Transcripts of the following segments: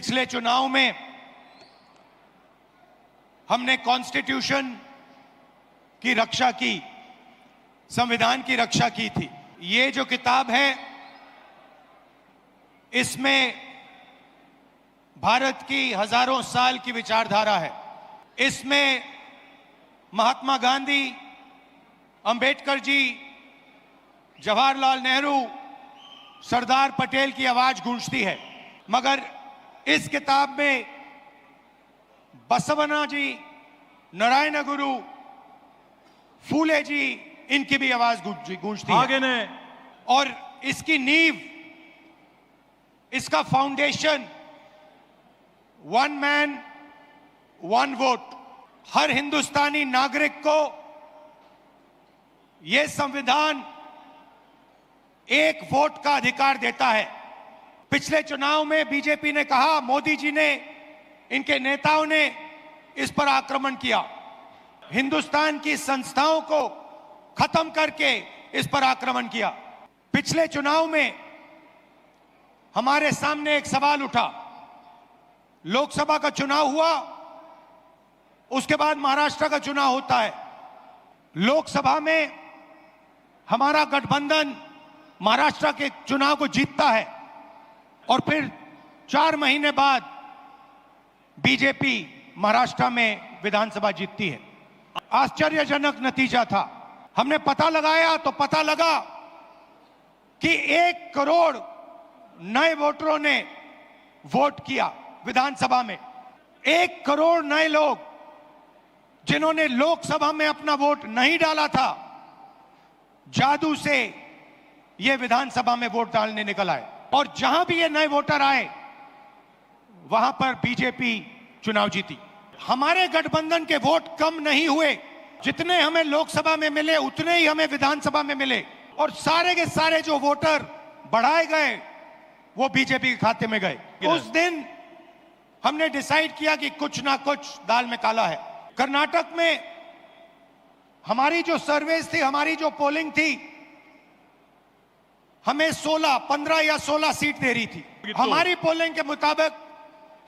पिछले चुनाव में हमने कॉन्स्टिट्यूशन की रक्षा की, संविधान की रक्षा की थी। ये जो किताब है, इसमें भारत की हजारों साल की विचारधारा है। इसमें महात्मा गांधी, अंबेडकर जी, जवाहरलाल नेहरू, सरदार पटेल की आवाज गूंजती है, मगर इस किताब में बसवण्णा जी, नारायण गुरु, फूले जी, इनकी भी आवाज गूंजती है। और इसकी नींव, इसका foundation one man one vote. हर हिंदुस्तानी नागरिक को यह संविधान एक वोट का अधिकार देता है। पिछले चुनाव में बीजेपी ने कहा, मोदी जी ने, इनके नेताओं ने इस पर आक्रमण किया, हिंदुस्तान की संस्थाओं को खत्म करके इस पर आक्रमण किया। पिछले चुनाव में हमारे सामने एक सवाल उठा। लोकसभा का चुनाव हुआ, उसके बाद महाराष्ट्र का चुनाव होता है। लोकसभा में हमारा गठबंधन महाराष्ट्र के चुनाव को जीतता है और फिर 4 महीने बाद बीजेपी महाराष्ट्र में विधानसभा जीतती है। आश्चर्यजनक नतीजा था। हमने पता लगाया तो पता लगा कि 1 करोड़ नए वोटरों ने वोट किया विधानसभा में। 1 करोड़ नए लोग, जिन्होंने लोकसभा में अपना वोट नहीं डाला था, जादू से ये विधानसभा में वोट डालने निकल आए। और जहां भी ये नए वोटर आए, वहां पर बीजेपी चुनाव जीती। हमारे गठबंधन के वोट कम नहीं हुए। जितने हमें लोकसभा में मिले, उतने ही हमें विधानसभा में मिले। और सारे के सारे जो वोटर बढ़ाए गए, वो बीजेपी के खाते में गए। उस दिन हमने डिसाइड किया कि कुछ ना कुछ दाल में काला है। कर्नाटक में हमारी जो सर्वेस थी, हमारी जो पोलिंग थी, हमें 15 या 16 सीट दे रही थी। हमारी पोलिंग के मुताबिक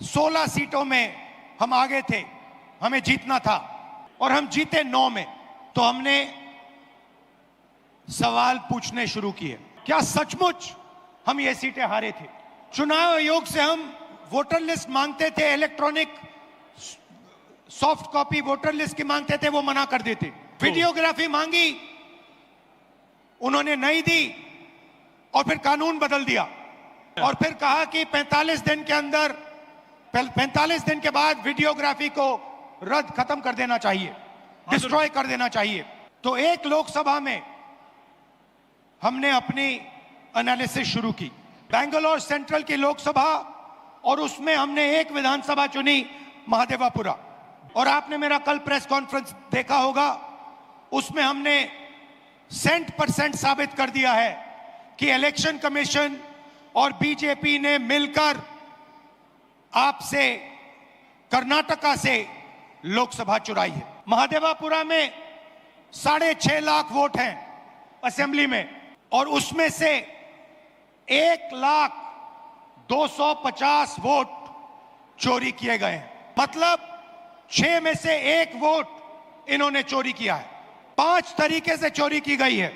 16 सीटों में हम आगे थे, हमें जीतना था, और हम जीते 9 में। तो हमने सवाल पूछने शुरू किए, क्या सचमुच हम ये सीटें हारे थे? चुनाव आयोग से हम वोटर लिस्ट मांगते थे, electronic soft copy voter list की मांगते थे, वो मना कर देते। वीडियोग्राफी मांगी, उन्होंने नहीं दी, और फिर कानून बदल दिया। और फिर कहा कि 45 दिन के अंदर, 45 दिन के बाद वीडियोग्राफी को रद्द, खत्म कर देना चाहिए, डिस्ट्रॉय कर देना चाहिए। तो एक लोकसभा में हमने अपनी एनालिसिस शुरू की, बेंगलोर सेंट्रल की लोकसभा, और उसमें हमने एक विधानसभा चुनी, महादेवापुरा। और आपने मेरा कल प्रेस कॉन्फ्रेंस देखा होगा, उसमें हमने 100% साबित कर दिया है कि इलेक्शन कमीशन और बीजेपी ने मिलकर आपसे, कर्नाटका से लोकसभा चुराई है। महादेवापुरा में 6.5 लाख वोट हैं असेंबली में, और उसमें से 1,250,000 वोट चोरी किए गए हैं। मतलब 6 में से 1 वोट इन्होंने चोरी किया है। 5 तरीके से चोरी की गई है।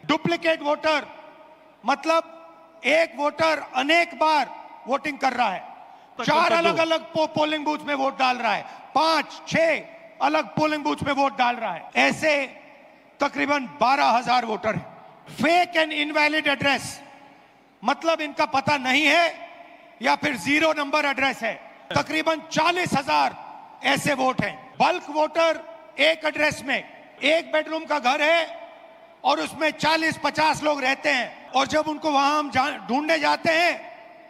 डुप्लीकेट वोटर, मतलब एक वोटर अनेक बार वोटिंग कर रहा है, 4 अलग अलग पोलिंग बूथ में वोट डाल रहा है, 5-6 अलग पोलिंग बूथ में वोट डाल रहा है। ऐसे तकरीबन 12,000 वोटर हैं। फेक एंड इनवैलिड एड्रेस, मतलब इनका पता नहीं है या फिर 0 नंबर एड्रेस है। तकरीबन 40,000 ऐसे वोट हैं। बल्क वोटर, एक एड्रेस में 1 बेडरूम का घर है और उसमें 40-50 लोग रहते हैं, और जब उनको वहां हम ढूंढने जाते हैं,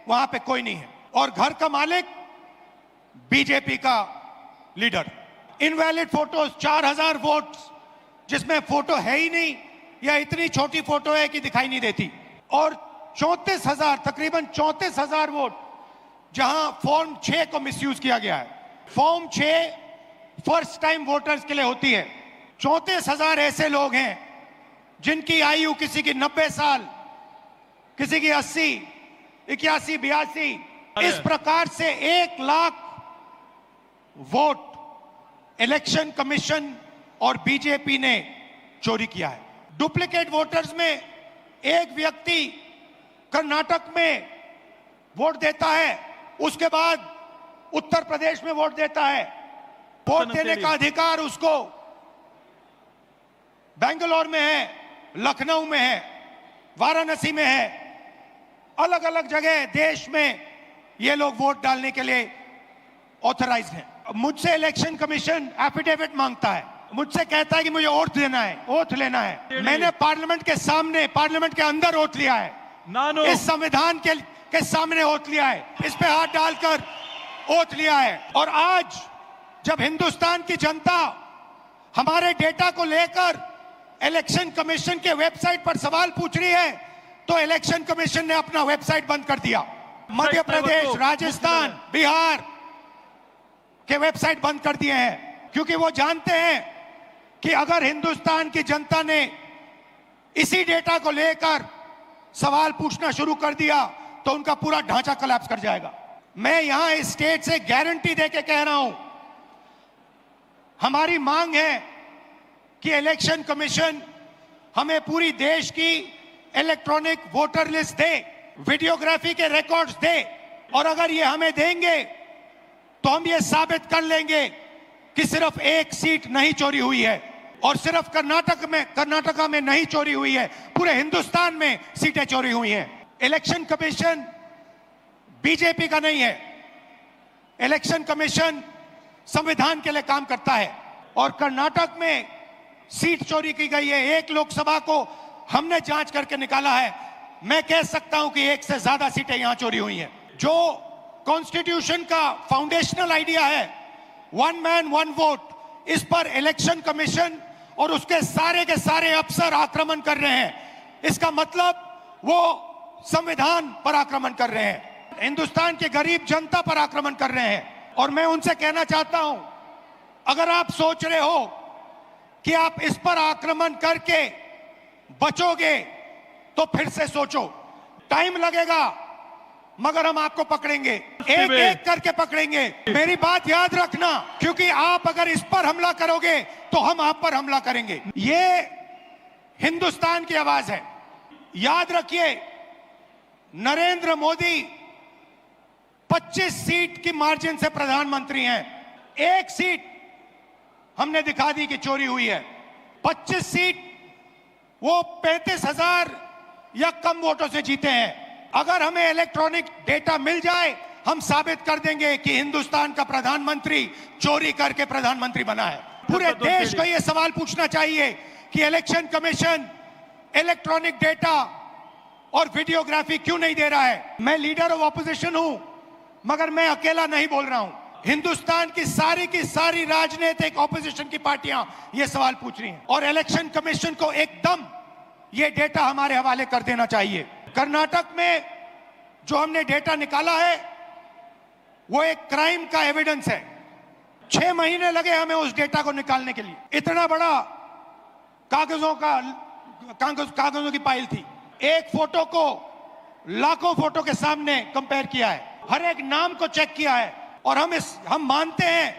वहां पे कोई नहीं है, और घर का मालिक बीजेपी का लीडर। इनवैलिड फोटोज, 4,000 वोट्स जिसमें फोटो है ही नहीं, या इतनी छोटी फोटो है कि दिखाई नहीं देती। और 34,000, तकरीबन 34,000 वोट जहां फॉर्म 6 को मिसयूज किया गया है। फॉर्म 6 फर्स्ट टाइम वोटर्स के लिए होती है। 34,000 ऐसे लोग हैं जिनकी आयु किसी की 90 साल, किसी की 80, 81, 82, इस प्रकार से 1 लाख वोट इलेक्शन कमीशन और बीजेपी ने चोरी किया है। डुप्लीकेट वोटर्स में एक व्यक्ति कर्नाटक में वोट देता है, उसके बाद उत्तर प्रदेश में वोट देता है। वोट देने का अधिकार उसको बेंगलोर में है, लखनऊ में है, वाराणसी में है, अलग अलग जगह देश में ये लोग वोट डालने के लिए ऑथराइज हैं। मुझसे इलेक्शन कमीशन एफिडेविट मांगता है, मुझसे कहता है कि मुझे ओथ लेना है, ओथ लेना है। मैंने पार्लियामेंट के सामने, पार्लियामेंट के अंदर ओथ लिया है, इस संविधान के सामने ओथ लिया है, इस पे हाथ डालकर ओथ लिया है। और आज जब हिंदुस्तान की जनता हमारे डेटा को लेकर इलेक्शन कमीशन के वेबसाइट पर सवाल पूछ रही है, तो इलेक्शन कमीशन ने अपना वेबसाइट बंद कर दिया। मध्य प्रदेश, राजस्थान, बिहार के वेबसाइट बंद कर दिए हैं, क्योंकि वो जानते हैं कि अगर हिंदुस्तान की जनता ने इसी डेटा को लेकर सवाल पूछना शुरू कर दिया तो उनका पूरा ढांचा कोलैप्स कर जाएगा। मैं यहां इस स्टेट से गारंटी देके कह रहा हूं, हमारी मांग है कि इलेक्शन कमीशन हमें पूरी देश की इलेक्ट्रॉनिक वोटर लिस्ट दे, वीडियोग्राफी के रिकॉर्ड्स दे, और अगर ये हमें देंगे तो हम ये साबित कर लेंगे कि सिर्फ एक सीट नहीं चोरी हुई है, और सिर्फ कर्नाटका में नहीं चोरी हुई है, पूरे हिंदुस्तान में सीटें चोरी हुई हैं। इलेक्शन कमीशन बीजेपी का नहीं है, इलेक्शन कमीशन संविधान के लिए काम करता है। और कर्नाटक में सीट चोरी की गई है, 1 लोकसभा को हमने जांच करके निकाला है। मैं कह सकता हूं कि 1 से ज्यादा सीटें यहां चोरी हुई हैं। जो कॉन्स्टिट्यूशन का फाउंडेशनल आइडिया है, 1 मैन 1 वोट, इस पर इलेक्शन कमीशन और उसके सारे के सारे अफसर आक्रमण कर रहे हैं। इसका मतलब वो संविधान पर आक्रमण कर रहे हैं, हिंदुस्तान के गरीब जनता पर आक्रमण कर रहे हैं। और मैं उनसे कहना चाहता हूं, अगर आप सोच रहे हो कि आप इस पर आक्रमण करके बचोगे तो फिर से सोचो, टाइम लगेगा मगर हम आपको पकड़ेंगे, एक एक करके पकड़ेंगे। मेरी बात याद रखना, क्योंकि आप अगर इस पर हमला करोगे तो हम आप पर हमला करेंगे। ये हिंदुस्तान की आवाज है। याद रखिए, नरेंद्र मोदी 25 सीट की मार्जिन से प्रधानमंत्री हैं। 1 सीट हमने दिखा दी कि चोरी हुई है, 25 सीट वो 35,000 या कम वोटों से जीते हैं। अगर हमें इलेक्ट्रॉनिक डेटा मिल जाए, हम साबित कर देंगे कि हिंदुस्तान का प्रधानमंत्री चोरी करके प्रधानमंत्री बना है। पूरे देश को यह सवाल पूछना चाहिए कि इलेक्शन कमीशन इलेक्ट्रॉनिक डेटा और वीडियोग्राफी क्यों नहीं दे रहा है। मैं लीडर ऑफ ऑपोजिशन हूं, मगर मैं अकेला नहीं बोल रहा हूं। हिंदुस्तान की सारी राजनीतिक ऑपोजिशन की पार्टियां यह सवाल पूछ रही हैं, और इलेक्शन कमीशन को एकदम यह डेटा हमारे हवाले कर देना चाहिए। कर्नाटक में जो हमने डेटा निकाला है वो एक क्राइम का एविडेंस है। 6 महीने लगे हमें उस डेटा को निकालने के लिए। इतना बड़ा कागजों की पाइल थी। एक फोटो को लाखों फोटो के सामने कंपेयर किया है, हर एक नाम को चेक किया है, और हम मानते हैं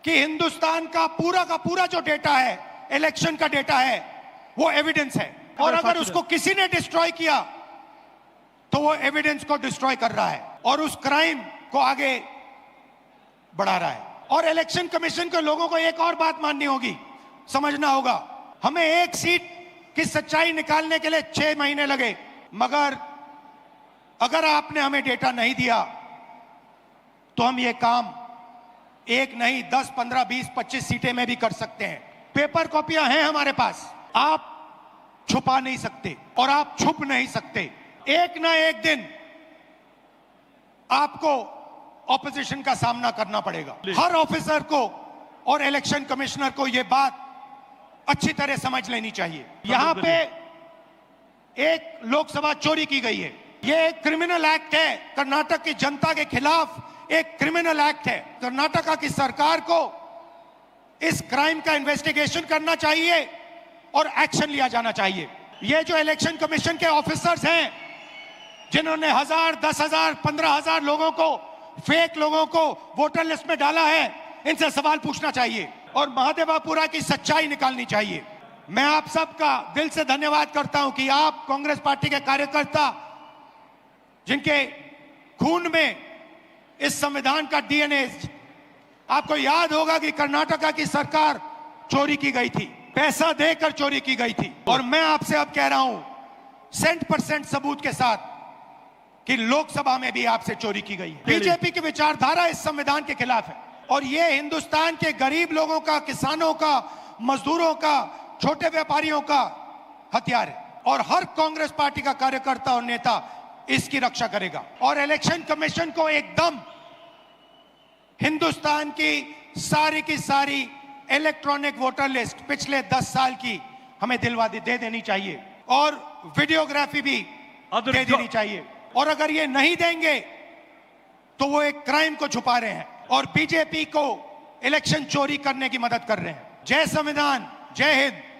कि हिंदुस्तान का पूरा जो डेटा है, इलेक्शन का डेटा है, वो एविडेंस है। और अगर उसको किसी ने डिस्ट्रॉय किया तो वो एविडेंस को डिस्ट्रॉय कर रहा है और उस क्राइम को आगे बढ़ा रहा है। और इलेक्शन कमीशन के लोगों को एक और बात माननी होगी, समझना होगा। हमें 1 सीट की सच्चाई निकालने के लिए 6 महीने लगे, मगर अगर आपने हमें डेटा नहीं दिया तो हम ये काम 1 नहीं 10, 15, 20, 25 सीटें में भी कर सकते हैं। पेपर कॉपियां हैं हमारे पास, आप छुपा नहीं सकते और आप छुप नहीं सकते। एक ना एक दिन आपको ऑपोजिशन का सामना करना पड़ेगा। हर ऑफिसर को और इलेक्शन कमिश्नर को यह बात अच्छी तरह समझ लेनी चाहिए। यहां पे एक लोकसभा चोरी की गई है, यह एक क्रिमिनल एक्ट है, कर्नाटक की जनता के खिलाफ एक क्रिमिनल एक्ट है। कर्नाटका की सरकार को इस क्राइम का इन्वेस्टिगेशन करना चाहिए और एक्शन लिया जाना चाहिए। ये जो इलेक्शन कमीशन के ऑफिसर्स हैं जिन्होंने 1000, 10,000, 15,000 लोगों को, फेक लोगों को वोटर लिस्ट में डाला है, इनसे सवाल पूछना चाहिए और महादेवापुरा की सच्चाई निकालनी चाहिए। मैं आप सबका दिल से धन्यवाद करता हूं कि आप कांग्रेस पार्टी के कार्यकर्ता, जिनके खून में इस संविधान का डीएनए, आपको याद होगा कि कर्नाटका की सरकार चोरी की गई थी, पैसा देकर चोरी की गई थी, और मैं आपसे अब कह रहा हूं 100% सबूत के साथ कि लोकसभा में भी आपसे चोरी की गई है। बीजेपी की विचारधारा इस संविधान के खिलाफ है और ये हिंदुस्तान के गरीब लोगों का, किसानों का, मजदूरों का, छोटे व्यापारियों का हथियार है और हर कांग्रेस पार्टी का कार्यकर्ता और नेता इसकी रक्षा करेगा। और इलेक्शन कमीशन को एकदम हिंदुस्तान की सारी इलेक्ट्रॉनिक वोटर लिस्ट पिछले 10 साल की हमें दे देनी चाहिए और वीडियोग्राफी भी दे देनी चाहिए। और अगर ये नहीं देंगे तो वो एक क्राइम को छुपा रहे हैं और बीजेपी को इलेक्शन चोरी करने की मदद कर रहे हैं। जय संविधान, जय हिंद।